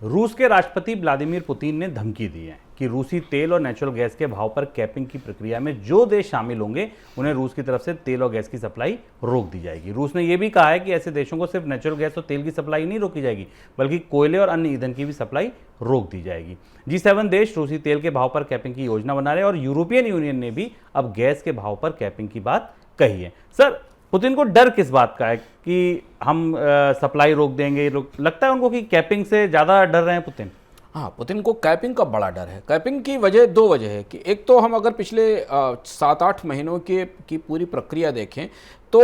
रूस के राष्ट्रपति व्लादिमीर पुतिन ने धमकी दी है कि रूसी तेल और नेचुरल गैस के भाव पर कैपिंग की प्रक्रिया में जो देश शामिल होंगे उन्हें रूस की तरफ से तेल और गैस की सप्लाई रोक दी जाएगी। रूस ने यह भी कहा है कि ऐसे देशों को सिर्फ नेचुरल गैस और तेल की सप्लाई नहीं रोकी जाएगी, बल्कि कोयले और अन्य ईंधन की भी सप्लाई रोक दी जाएगी। G7 देश रूसी तेल के भाव पर कैपिंग की योजना बना रहे हैं और यूरोपियन यूनियन ने भी अब गैस के भाव पर कैपिंग की बात कही है। सर, पुतिन को डर किस बात का है कि हम सप्लाई रोक देंगे? लगता है उनको कि कैपिंग से ज़्यादा डर रहे हैं पुतिन? हाँ, पुतिन को कैपिंग का बड़ा डर है। कैपिंग की वजह दो वजह है कि एक तो हम अगर पिछले 7-8 महीनों की पूरी प्रक्रिया देखें तो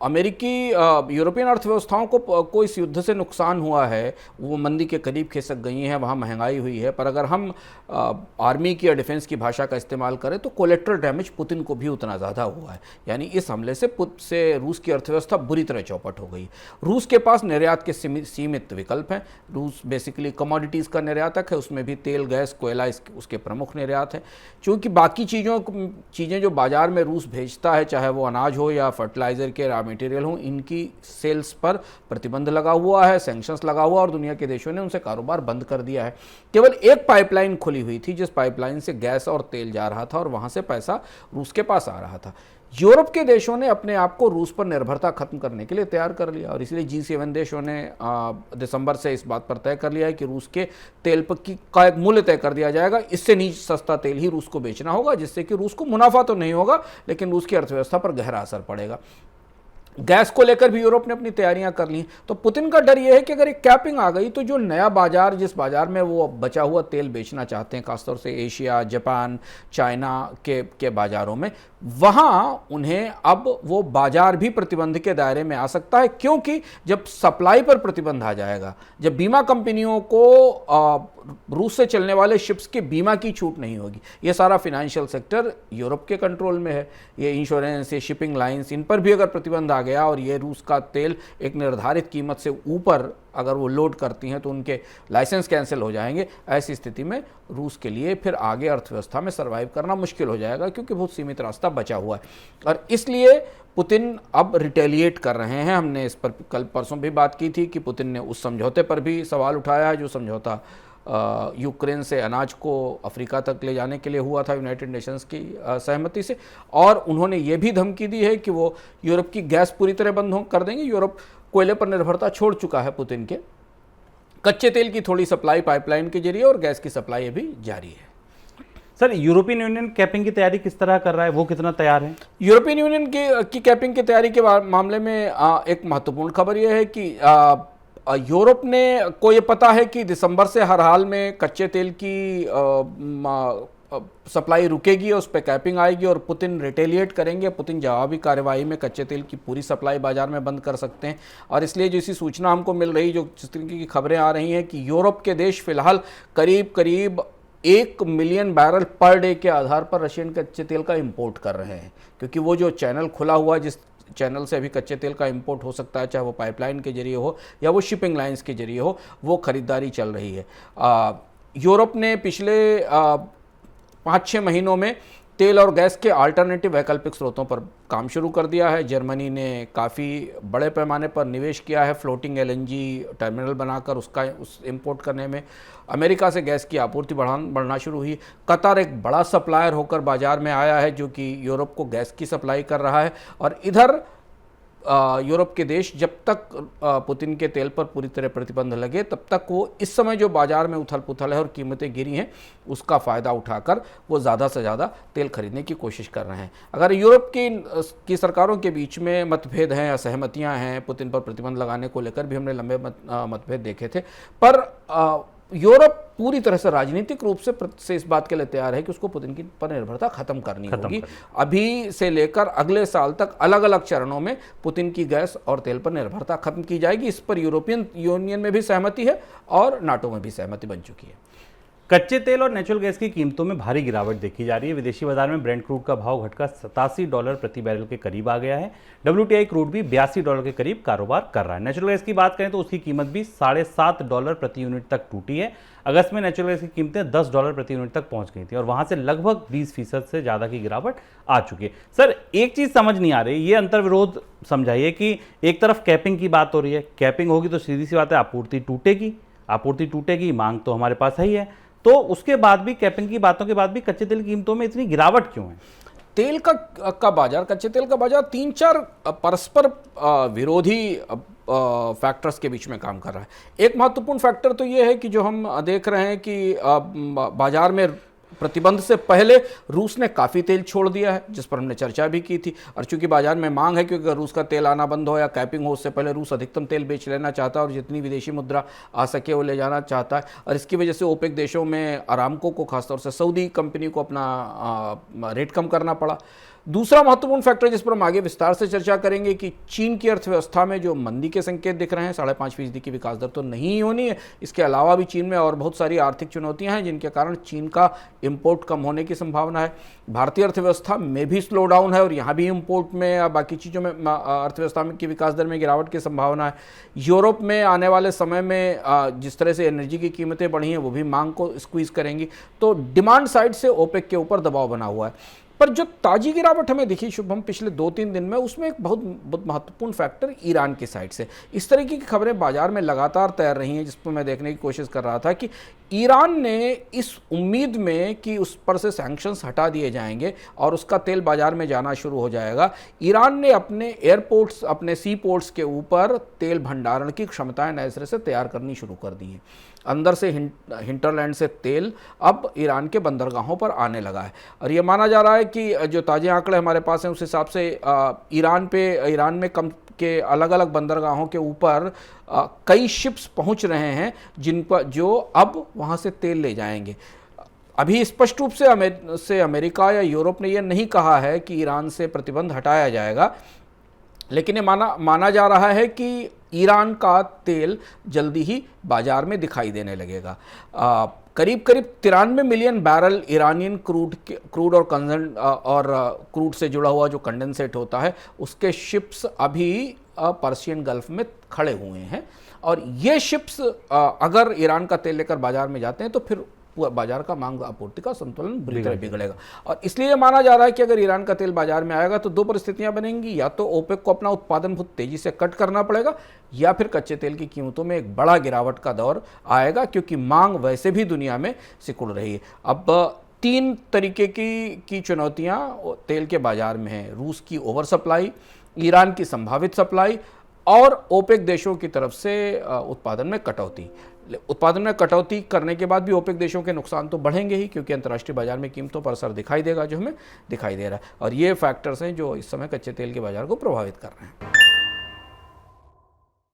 अमेरिकी यूरोपियन अर्थव्यवस्थाओं को इस युद्ध से नुकसान हुआ है, वो मंदी के करीब खिसक गई हैं, वहाँ महंगाई हुई है। पर अगर हम आर्मी की या डिफेंस की भाषा का इस्तेमाल करें तो कोलेट्रल डैमेज पुतिन को भी उतना ज़्यादा हुआ है। यानी इस हमले से रूस की अर्थव्यवस्था बुरी तरह चौपट हो गई। रूस के पास निर्यात के सीमित विकल्प हैं। रूस बेसिकली कमोडिटीज़ का निर्यातक है, उसमें भी तेल, गैस, कोयला उसके प्रमुख निर्यात हैं। चूँकि बाकी चीज़ें जो बाज़ार में रूस भेजता है, चाहे वो अनाज हो या फर्टिलाइज़र के रॉ मटेरियल हो, इनकी सेल्स पर प्रतिबंध लगा हुआ है, सैंक्शंस लगा हुआ, और दुनिया के देशों ने उनसे कारोबार बंद कर दिया है। केवल एक पाइपलाइन खुली हुई थी जिस पाइपलाइन से गैस और तेल जा रहा था और वहां से पैसा रूस के पास आ रहा था। यूरोप के देशों ने अपने आप को रूस पर निर्भरता खत्म करने के लिए तैयार कर लिया और इसलिए G7 देशों ने दिसंबर से इस बात पर तय कर लिया है कि रूस के तेल का एक मूल्य तय कर दिया जाएगा। इससे नीचे सस्ता तेल ही रूस को बेचना होगा, जिससे कि रूस को मुनाफा तो नहीं होगा लेकिन रूस की अर्थव्यवस्था पर गहरा असर पड़ेगा। गैस को लेकर भी यूरोप ने अपनी तैयारियां कर ली। तो पुतिन का डर यह है कि अगर एक कैपिंग आ गई तो जो नया बाजार, जिस बाजार में वो बचा हुआ तेल बेचना चाहते हैं, खासतौर से एशिया, जापान, चाइना के बाजारों में, वहां उन्हें अब वो बाजार भी प्रतिबंध के दायरे में आ सकता है। क्योंकि जब सप्लाई पर प्रतिबंध आ जाएगा, जब बीमा कंपनियों को रूस से चलने वाले शिप्स के बीमा की छूट नहीं होगी, ये सारा फाइनेंशियल सेक्टर यूरोप के कंट्रोल में है, ये इंश्योरेंस, ये शिपिंग लाइंस, इन पर भी अगर प्रतिबंध आ गया और ये रूस का तेल एक निर्धारित कीमत से ऊपर अगर वो लोड करती हैं तो उनके लाइसेंस कैंसिल हो जाएंगे। ऐसी स्थिति में रूस के लिए फिर आगे अर्थव्यवस्था में सर्वाइव करना मुश्किल हो जाएगा, क्योंकि बहुत सीमित रास्ता बचा हुआ है। और इसलिए पुतिन अब रिटेलिएट कर रहे हैं। हमने इस पर कल परसों भी बात की थी कि पुतिन ने उस समझौते पर भी सवाल उठाया है जो समझौता यूक्रेन से अनाज को अफ्रीका तक ले जाने के लिए हुआ था यूनाइटेड नेशंस की सहमति से, और उन्होंने ये भी धमकी दी है कि वो यूरोप की गैस पूरी तरह बंद कर देंगे। यूरोप कोयले पर निर्भरता छोड़ चुका है पुतिन के। कच्चे तेल की थोड़ी सप्लाई पाइपलाइन के जरिए और गैस की सप्लाई अभी जारी है। सर, यूरोपियन यूनियन कैपिंग की तैयारी किस तरह कर रहा है, वो कितना तैयार है? यूरोपियन यूनियन की कैपिंग की तैयारी के मामले में एक महत्वपूर्ण खबर यह है कि यूरोप को ये पता है कि दिसंबर से हर हाल में कच्चे तेल की सप्लाई रुकेगी और उस पर कैपिंग आएगी और पुतिन रिटेलिएट करेंगे। पुतिन जवाबी कार्रवाई में कच्चे तेल की पूरी सप्लाई बाजार में बंद कर सकते हैं। और इसलिए जैसी सूचना हमको मिल रही, जो जिस तरीके की खबरें आ रही हैं कि यूरोप के देश फिलहाल करीब 1 मिलियन बैरल पर डे के आधार पर रशियन कच्चे तेल का इंपोर्ट कर रहे हैं, क्योंकि वो जो चैनल खुला हुआ, जिस चैनल से अभी कच्चे तेल का इंपोर्ट हो सकता है, चाहे वो पाइपलाइन के जरिए हो या वो शिपिंग लाइंस के जरिए हो, वो खरीदारी चल रही है। यूरोप ने पिछले 5-6 महीनों में तेल और गैस के अल्टरनेटिव वैकल्पिक स्रोतों पर काम शुरू कर दिया है। जर्मनी ने काफ़ी बड़े पैमाने पर निवेश किया है फ्लोटिंग LNG टर्मिनल बनाकर उस इंपोर्ट करने में। अमेरिका से गैस की आपूर्ति बढ़ना शुरू हुई। कतर एक बड़ा सप्लायर होकर बाजार में आया है जो कि यूरोप को गैस की सप्लाई कर रहा है। और इधर यूरोप के देश, जब तक पुतिन के तेल पर पूरी तरह प्रतिबंध लगे तब तक वो इस समय जो बाजार में उथल पुथल है और कीमतें गिरी हैं उसका फ़ायदा उठाकर वो ज़्यादा से ज़्यादा तेल खरीदने की कोशिश कर रहे हैं। अगर यूरोप की सरकारों के बीच में मतभेद हैं, असहमतियां हैं, पुतिन पर प्रतिबंध लगाने को लेकर भी हमने लंबे मतभेद देखे थे, पर यूरोप पूरी तरह से राजनीतिक रूप से इस बात के लिए तैयार है कि उसको पुतिन की पर निर्भरता खत्म करनी होगी। अभी से लेकर अगले साल तक अलग अलग चरणों में पुतिन की गैस और तेल पर निर्भरता खत्म की जाएगी। इस पर यूरोपियन यूनियन में भी सहमति है और नाटो में भी सहमति बन चुकी है। कच्चे तेल और नेचुरल गैस की कीमतों में भारी गिरावट देखी जा रही है। विदेशी बाजार में ब्रेंट क्रूड का भाव घटकर $87 प्रति बैरल के करीब आ गया है। WTI क्रूड भी $82 के करीब कारोबार कर रहा है। नेचुरल गैस की बात करें तो उसकी कीमत भी $7.5 प्रति यूनिट तक टूटी है। अगस्त में नेचुरल गैस की कीमतें $10 प्रति यूनिट तक पहुंच गई थी और वहां से लगभग 20% से ज़्यादा की गिरावट आ चुकी है। सर, एक चीज़ समझ नहीं आ रही, ये अंतर्विरोध समझाइए कि एक तरफ कैपिंग की बात हो रही है, कैपिंग होगी तो सीधी सी बात है आपूर्ति टूटेगी, आपूर्ति टूटेगी, मांग तो हमारे पास है ही है। तो उसके बाद भी, कैपिंग की बातों के बाद भी कच्चे तेल की कीमतों में इतनी गिरावट क्यों है? तेल का बाजार, कच्चे तेल का बाजार 3-4 परस्पर विरोधी फैक्टर्स के बीच में काम कर रहा है। एक महत्वपूर्ण फैक्टर तो ये है कि जो हम देख रहे हैं कि बाजार में प्रतिबंध से पहले रूस ने काफ़ी तेल छोड़ दिया है, जिस पर हमने चर्चा भी की थी। और चूंकि बाजार में मांग है, क्योंकि रूस का तेल आना बंद हो या कैपिंग हो, उससे पहले रूस अधिकतम तेल बेच लेना चाहता है और जितनी विदेशी मुद्रा आ सके वो ले जाना चाहता है। और इसकी वजह से ओपेक देशों में अरामको को, खासतौर से सऊदी कंपनी को अपना रेट कम करना पड़ा। दूसरा महत्वपूर्ण फैक्टर जिस पर हम आगे विस्तार से चर्चा करेंगे कि चीन की अर्थव्यवस्था में जो मंदी के संकेत दिख रहे हैं, 5.5% की विकास दर तो नहीं होनी है। इसके अलावा भी चीन में और बहुत सारी आर्थिक चुनौतियां हैं जिनके कारण चीन का इंपोर्ट कम होने की संभावना है। भारतीय अर्थव्यवस्था में भी स्लो डाउन है और यहाँ भी इंपोर्ट में या बाकी चीज़ों में अर्थव्यवस्था की विकास दर में गिरावट की संभावना है। यूरोप में आने वाले समय में जिस तरह से एनर्जी की कीमतें बढ़ी हैं वो भी मांग को स्क्वीज करेंगी। तो डिमांड साइड से ओपेक के ऊपर दबाव बना हुआ है। पर जो ताजी गिरावट हमें दिखी शुभम पिछले 2-3 दिन में, उसमें एक बहुत महत्वपूर्ण फैक्टर ईरान की साइड से, इस तरीके की खबरें बाजार में लगातार तैर रही हैं, जिस पर मैं देखने की कोशिश कर रहा था कि ईरान ने इस उम्मीद में कि उस पर से सैंक्शंस हटा दिए जाएंगे और उसका तेल बाजार में जाना शुरू हो जाएगा, ईरान ने अपने एयरपोर्ट्स, अपने सी पोर्ट्स के ऊपर तेल भंडारण की क्षमताएं नए सिरे से तैयार करनी शुरू कर दी हैं। अंदर से हिंटरलैंड से तेल अब ईरान के बंदरगाहों पर आने लगा है। और ये माना जा रहा है कि जो ताज़े आंकड़े हमारे पास हैं उस हिसाब से ईरान में कम के अलग अलग बंदरगाहों के ऊपर कई शिप्स पहुंच रहे हैं जिन पर जो अब वहां से तेल ले जाएंगे। अभी स्पष्ट रूप से अमेरिका या यूरोप ने यह नहीं कहा है कि ईरान से प्रतिबंध हटाया जाएगा, लेकिन ये माना जा रहा है कि ईरान का तेल जल्दी ही बाजार में दिखाई देने लगेगा। करीब 93 मिलियन बैरल ईरानियन क्रूड और क्रूड से जुड़ा हुआ जो कंडेंसेट होता है उसके शिप्स अभी पर्शियन गल्फ में खड़े हुए हैं। और ये शिप्स अगर ईरान का तेल लेकर बाजार में जाते हैं तो फिर बाजार का मांग आपूर्ति का संतुलन बुरी तरह बिगड़ेगा। और इसलिए माना जा रहा है कि अगर ईरान का तेल बाजार में आएगा तो 2 परिस्थितियां बनेंगी, या तो ओपेक को अपना उत्पादन बहुत तेजी से कट करना पड़ेगा, या फिर कच्चे तेल की कीमतों में एक बड़ा गिरावट का दौर आएगा, क्योंकि मांग वैसे भी दुनिया में सिकुड़ रही है। अब 3 तरीके की चुनौतियां तेल के बाजार में हैं: रूस की ओवर सप्लाई, ईरान की संभावित सप्लाई और ओपेक देशों की तरफ से उत्पादन में कटौती। उत्पादन में कटौती करने के बाद भी ओपेक देशों के नुकसान तो बढ़ेंगे ही, क्योंकि अंतर्राष्ट्रीय बाजार में कीमतों पर असर दिखाई देगा जो हमें दिखाई दे रहा है। और ये फैक्टर्स हैं जो इस समय कच्चे तेल के बाजार को प्रभावित कर रहे हैं।